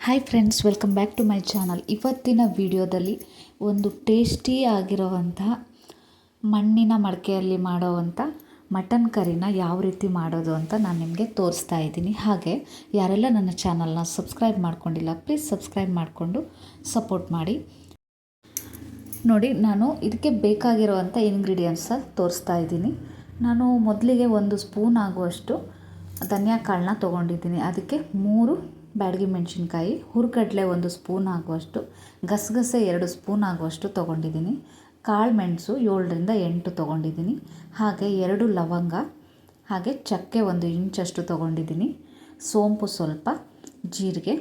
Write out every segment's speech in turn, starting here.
Hi friends, welcome back to my channel. ಇವತ್ತಿನ ವಿಡಿಯೋದಲ್ಲಿ ಒಂದು ಟೇಸ್ಟಿ ಆಗಿರುವಂತಹ ಮಣ್ಣಿನ ಮಡಕೆಯಲ್ಲಿ ಮಾಡೋವಂಥ ಮಟನ್ ಕರಿನ ಯಾವ ರೀತಿ ಮಾಡೋದು ಅಂತ ನಾನು ನಿಮಗೆ ತೋರಿಸ್ತಾ ಇದ್ದೀನಿ. ಹಾಗೆ ಯಾರೆಲ್ಲ ನನ್ನ ಚಾನಲ್ನ ಸಬ್ಸ್ಕ್ರೈಬ್ ಮಾಡ್ಕೊಂಡಿಲ್ಲ, ಪ್ಲೀಸ್ ಸಬ್ಸ್ಕ್ರೈಬ್ ಮಾಡಿಕೊಂಡು ಸಪೋರ್ಟ್ ಮಾಡಿ. ನೋಡಿ, ನಾನು ಇದಕ್ಕೆ ಬೇಕಾಗಿರುವಂಥ ಇಂಗ್ರೀಡಿಯೆಂಟ್ಸ ತೋರಿಸ್ತಾ ಇದ್ದೀನಿ. ನಾನು ಮೊದಲಿಗೆ 1 ಸ್ಪೂನ್ ಆಗುವಷ್ಟು ಧನಿಯಾ ಕಾಳನ್ನ ತೊಗೊಂಡಿದ್ದೀನಿ. ಅದಕ್ಕೆ 3 ಬ್ಯಾಡಗಿ ಮೆಣಸಿನ್ಕಾಯಿ, ಹುರ್ಗಡ್ಲೆ 1 ಸ್ಪೂನ್ ಆಗುವಷ್ಟು, ಗಸಗಸೆ 2 ಸ್ಪೂನ್ ಆಗುವಷ್ಟು ತೊಗೊಂಡಿದ್ದೀನಿ. ಕಾಳು ಮೆಣಸು 7ರಿಂದ 8 ತೊಗೊಂಡಿದ್ದೀನಿ. ಹಾಗೆ 2 ಲವಂಗ, ಹಾಗೆ ಚಕ್ಕೆ 1 ಇಂಚಷ್ಟು ತೊಗೊಂಡಿದ್ದೀನಿ. ಸೋಂಪು ಸ್ವಲ್ಪ, ಜೀರಿಗೆ,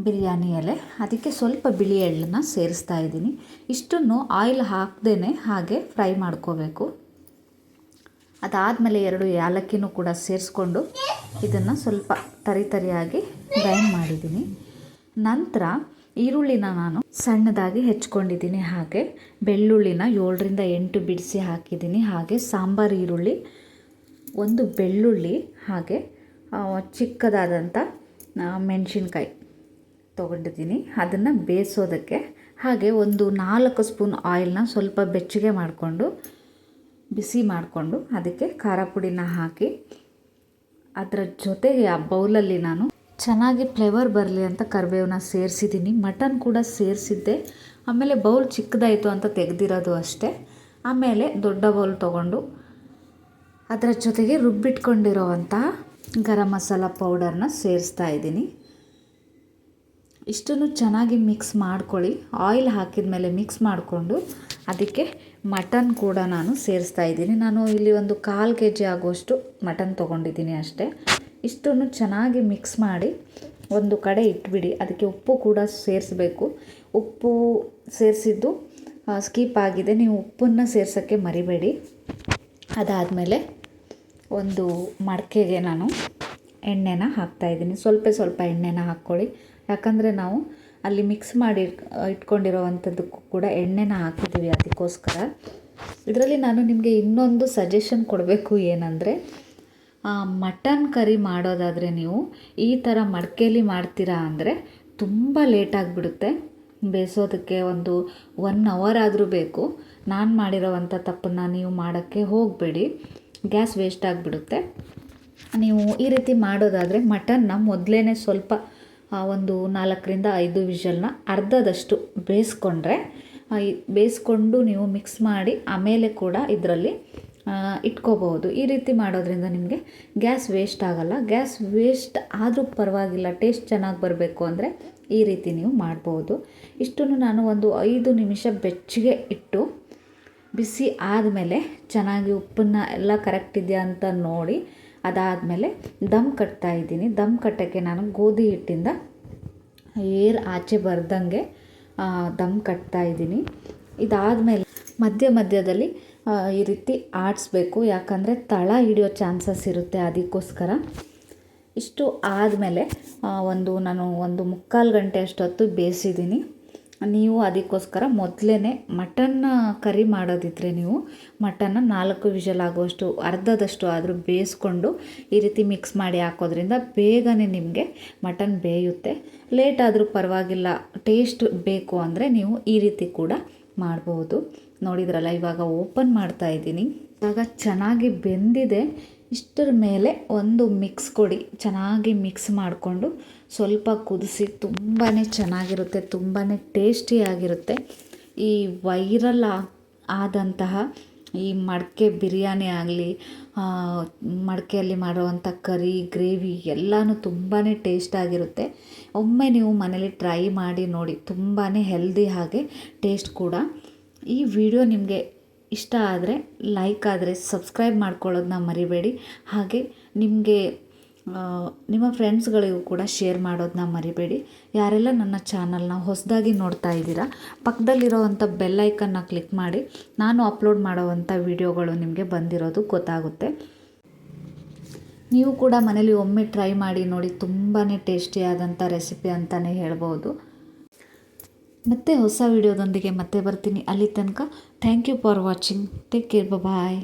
ಬಿರಿಯಾನಿ ಎಲೆ, ಅದಕ್ಕೆ ಸ್ವಲ್ಪ ಬಿಳಿ ಎಳ್ಳನ್ನು ಸೇರಿಸ್ತಾ ಇದ್ದೀನಿ. ಇಷ್ಟನ್ನು ಆಯಿಲ್ ಹಾಕದೇ ಹಾಗೆ ಫ್ರೈ ಮಾಡ್ಕೋಬೇಕು. ಅದಾದಮೇಲೆ 2 ಏಲಕ್ಕಿನೂ ಕೂಡ ಸೇರಿಸ್ಕೊಂಡು ಇದನ್ನು ಸ್ವಲ್ಪ ತರಿಯಾಗಿ ಗ್ರೈಂಡ್ ಮಾಡಿದ್ದೀನಿ. ನಂತರ ಈರುಳ್ಳಿನ ನಾನು ಸಣ್ಣದಾಗಿ ಹೆಚ್ಕೊಂಡಿದ್ದೀನಿ. ಹಾಗೆ ಬೆಳ್ಳುಳ್ಳಿನ 7ರಿಂದ 8 ಬಿಡಿಸಿ ಹಾಕಿದ್ದೀನಿ. ಹಾಗೆ ಸಾಂಬಾರು ಈರುಳ್ಳಿ, 1 ಬೆಳ್ಳುಳ್ಳಿ, ಹಾಗೆ ಚಿಕ್ಕದಾದಂಥ ಮೆಣಸಿನ್ಕಾಯಿ ತೊಗೊಂಡಿದ್ದೀನಿ. ಅದನ್ನು ಬೇಯಿಸೋದಕ್ಕೆ. ಹಾಗೆ 4 ಸ್ಪೂನ್ ಆಯಿಲ್ನ ಸ್ವಲ್ಪ ಬೆಚ್ಚಗೆ ಮಾಡಿಕೊಂಡು ಬಿಸಿ ಮಾಡಿಕೊಂಡು ಅದಕ್ಕೆ ಖಾರ ಪುಡಿನ ಹಾಕಿ ಅದರ ಜೊತೆಗೆ ಆ ಬೌಲಲ್ಲಿ ನಾನು ಚೆನ್ನಾಗಿ ಫ್ಲೇವರ್ ಬರಲಿ ಅಂತ ಕರಿಬೇವನ್ನ ಸೇರಿಸಿದ್ದೀನಿ. ಮಟನ್ ಕೂಡ ಸೇರಿಸಿದ್ದೆ. ಆಮೇಲೆ ಬೌಲ್ ಚಿಕ್ಕದಾಯಿತು ಅಂತ ತೆಗೆದಿರೋದು ಅಷ್ಟೇ. ಆಮೇಲೆ ದೊಡ್ಡ ಬೌಲ್ ತೊಗೊಂಡು ಅದರ ಜೊತೆಗೆ ರುಬ್ಬಿಟ್ಕೊಂಡಿರೋವಂತಹ ಗರಂ ಮಸಾಲ ಪೌಡರ್ನ ಸೇರಿಸ್ತಾ ಇದ್ದೀನಿ. ಇಷ್ಟನ್ನು ಚೆನ್ನಾಗಿ ಮಿಕ್ಸ್ ಮಾಡ್ಕೊಳ್ಳಿ. ಆಯಿಲ್ ಹಾಕಿದ ಮೇಲೆ ಮಿಕ್ಸ್ ಮಾಡಿಕೊಂಡು ಅದಕ್ಕೆ ಮಟನ್ ಕೂಡ ನಾನು ಸೇರಿಸ್ತಾ ಇದ್ದೀನಿ. ನಾನು ಇಲ್ಲಿ 1/4 kg ಆಗುವಷ್ಟು ಮಟನ್ ತೊಗೊಂಡಿದ್ದೀನಿ ಅಷ್ಟೇ. ಇಷ್ಟನ್ನು ಚೆನ್ನಾಗಿ ಮಿಕ್ಸ್ ಮಾಡಿ ಒಂದು ಕಡೆ ಇಟ್ಬಿಡಿ. ಅದಕ್ಕೆ ಉಪ್ಪು ಕೂಡ ಸೇರಿಸಬೇಕು. ಉಪ್ಪು ಸೇರಿಸಿದ್ದು ಸ್ಕಿಪ್ ಆಗಿದೆ, ನೀವು ಉಪ್ಪನ್ನು ಸೇರ್ಸೋಕ್ಕೆ ಮರಿಬೇಡಿ. ಅದಾದಮೇಲೆ ಒಂದು ಮಡಕೆಗೆ ನಾನು ಎಣ್ಣೆನ ಹಾಕ್ತಾಯಿದ್ದೀನಿ. ಸ್ವಲ್ಪ ಎಣ್ಣೆನ ಹಾಕ್ಕೊಳ್ಳಿ. ಯಾಕಂದರೆ ನಾವು ಅಲ್ಲಿ ಮಿಕ್ಸ್ ಮಾಡಿ ಇಟ್ಕೊಂಡಿರೋವಂಥದ್ದಕ್ಕೂ ಕೂಡ ಎಣ್ಣೆನ ಹಾಕಿದ್ದೀವಿ. ಅದಕ್ಕೋಸ್ಕರ ಇದರಲ್ಲಿ ನಾನು ನಿಮಗೆ ಇನ್ನೊಂದು ಸಜೆಷನ್ ಕೊಡಬೇಕು. ಏನಂದರೆ, ಮಟನ್ ಕರಿ ಮಾಡೋದಾದರೆ ನೀವು ಈ ಥರ ಮಡಕೆಯಲ್ಲಿ ಮಾಡ್ತೀರಾ ಅಂದರೆ ತುಂಬ ಲೇಟಾಗಿಬಿಡುತ್ತೆ. ಬೇಯಿಸೋದಕ್ಕೆ 1 ಅವರ್ ಆದರೂ ಬೇಕು. ನಾನು ಮಾಡಿರೋವಂಥ ತಪ್ಪನ್ನು ನೀವು ಮಾಡೋಕ್ಕೆ ಹೋಗಬೇಡಿ, ಗ್ಯಾಸ್ ವೇಸ್ಟ್ ಆಗಿಬಿಡುತ್ತೆ. ನೀವು ಈ ರೀತಿ ಮಾಡೋದಾದರೆ ಮಟನ್ನ ಮೊದಲೇ ಸ್ವಲ್ಪ 4ರಿಂದ 5 ವಿಷಲ್ನ ಅರ್ಧದಷ್ಟು ಬೇಯಿಸ್ಕೊಂಡು ನೀವು ಮಿಕ್ಸ್ ಮಾಡಿ ಆಮೇಲೆ ಕೂಡ ಇದರಲ್ಲಿ ಇಟ್ಕೋಬಹುದು. ಈ ರೀತಿ ಮಾಡೋದ್ರಿಂದ ನಿಮಗೆ ಗ್ಯಾಸ್ ವೇಸ್ಟ್ ಆಗೋಲ್ಲ. ಗ್ಯಾಸ್ ವೇಸ್ಟ್ ಆದರೂ ಪರವಾಗಿಲ್ಲ, ಟೇಸ್ಟ್ ಚೆನ್ನಾಗಿ ಬರಬೇಕು ಅಂದರೆ ಈ ರೀತಿ ನೀವು ಮಾಡ್ಬೋದು. ಇಷ್ಟನ್ನು ನಾನು 5 ನಿಮಿಷ ಬೆಚ್ಚಗೆ ಇಟ್ಟು ಬಿಸಿ ಆದಮೇಲೆ ಚೆನ್ನಾಗಿ ಉಪ್ಪನ್ನು ಎಲ್ಲ ಕರೆಕ್ಟ್ ಇದೆಯಾ ಅಂತ ನೋಡಿ ಅದಾದಮೇಲೆ ದಮ್ ಕಟ್ತಾ ಇದ್ದೀನಿ. ದಮ್ ಕಟ್ಟೋಕ್ಕೆ ನಾನು ಗೋಧಿ ಹಿಟ್ಟಿಂದ ಏರ್ ಆಚೆ ಬರ್ದಂಗೆ ದಮ್ ಕಟ್ತಾ ಇದ್ದೀನಿ. ಇದಾದಮೇಲೆ ಮಧ್ಯದಲ್ಲಿ ಈ ರೀತಿ ಆಡಿಸ್ಬೇಕು, ಯಾಕಂದರೆ ತಳ ಹಿಡಿಯೋ ಚಾನ್ಸಸ್ ಇರುತ್ತೆ. ಅದಕ್ಕೋಸ್ಕರ ಇಷ್ಟು ಆದಮೇಲೆ ನಾನು 1/4 ಗಂಟೆ ಅಷ್ಟೊತ್ತು ಬೇಯಿಸಿದ್ದೀನಿ. ನೀವು ಅದಕ್ಕೋಸ್ಕರ ಮೊದಲೇ ಮಟನ್ ಕರಿ ಮಾಡೋದಿದ್ರೆ ನೀವು ಮಟನ್ನ 4 ವಿಷಲ್ ಆಗುವಷ್ಟು ಅರ್ಧದಷ್ಟು ಆದರೂ ಬೇಯಿಸ್ಕೊಂಡು ಈ ರೀತಿ ಮಿಕ್ಸ್ ಮಾಡಿ ಹಾಕೋದ್ರಿಂದ ಬೇಗನೆ ನಿಮಗೆ ಮಟನ್ ಬೇಯುತ್ತೆ. ಲೇಟ್ ಆದರೂ ಪರವಾಗಿಲ್ಲ, ಟೇಸ್ಟ್ ಬೇಕು ಅಂದರೆ ನೀವು ಈ ರೀತಿ ಕೂಡ ಮಾಡ್ಬೋದು. ನೋಡಿದ್ರಲ್ಲ, ಇವಾಗ ಓಪನ್ ಮಾಡ್ತಾ ಇದ್ದೀನಿ. ಇವಾಗ ಚೆನ್ನಾಗಿ ಬೆಂದಿದೆ. ಇಷ್ಟರ ಮೇಲೆ ಒಂದು ಮಿಕ್ಸ್ ಕೊಡಿ. ಚೆನ್ನಾಗಿ ಮಿಕ್ಸ್ ಮಾಡಿಕೊಂಡು ಸ್ವಲ್ಪ ಕುದಿಸಿ ತುಂಬಾ ಚೆನ್ನಾಗಿರುತ್ತೆ, ತುಂಬಾ ಟೇಸ್ಟಿಯಾಗಿರುತ್ತೆ. ಈ ವೈರಲ್ ಆದಂತಹ ಈ ಮಡಕೆ ಬಿರಿಯಾನಿ ಆಗಲಿ, ಮಡಕೆಯಲ್ಲಿ ಮಾಡುವಂಥ ಕರಿ, ಗ್ರೇವಿ ಎಲ್ಲನೂ ತುಂಬಾ ಟೇಸ್ಟಾಗಿರುತ್ತೆ. ಒಮ್ಮೆ ನೀವು ಮನೇಲಿ ಟ್ರೈ ಮಾಡಿ ನೋಡಿ, ತುಂಬಾ ಹೆಲ್ದಿ ಹಾಗೆ ಟೇಸ್ಟ್ ಕೂಡ. ಈ ವಿಡಿಯೋ ನಿಮಗೆ ಇಷ್ಟ ಆದರೆ ಲೈಕ್ ಆದರೆ ಸಬ್ಸ್ಕ್ರೈಬ್ ಮಾಡ್ಕೊಳ್ಳೋದನ್ನ ಮರಿಬೇಡಿ. ಹಾಗೆ ನಿಮ್ಮ ಫ್ರೆಂಡ್ಸ್ಗಳಿಗೂ ಕೂಡ ಶೇರ್ ಮಾಡೋದನ್ನ ಮರಿಬೇಡಿ. ಯಾರೆಲ್ಲ ನನ್ನ ಚಾನಲ್ನ ಹೊಸದಾಗಿ ನೋಡ್ತಾ ಇದ್ದೀರಾ, ಪಕ್ಕದಲ್ಲಿರೋವಂಥ ಬೆಲ್ ಐಕನ್ನ ಕ್ಲಿಕ್ ಮಾಡಿ. ನಾನು ಅಪ್ಲೋಡ್ ಮಾಡೋವಂಥ ವಿಡಿಯೋಗಳು ನಿಮಗೆ ಬಂದಿರೋದು ಗೊತ್ತಾಗುತ್ತೆ. ನೀವು ಕೂಡ ಮನೇಲಿ ಒಮ್ಮೆ ಟ್ರೈ ಮಾಡಿ ನೋಡಿ, ತುಂಬಾ ಟೇಸ್ಟಿಯಾದಂಥ ರೆಸಿಪಿ ಅಂತಲೇ ಹೇಳ್ಬೋದು. ಮತ್ತೆ ಹೊಸ ವಿಡಿಯೋದೊಂದಿಗೆ ಮತ್ತೆ ಬರ್ತೀನಿ. ಅಲ್ಲಿ ತನಕ thank you for watching. Take care, bye.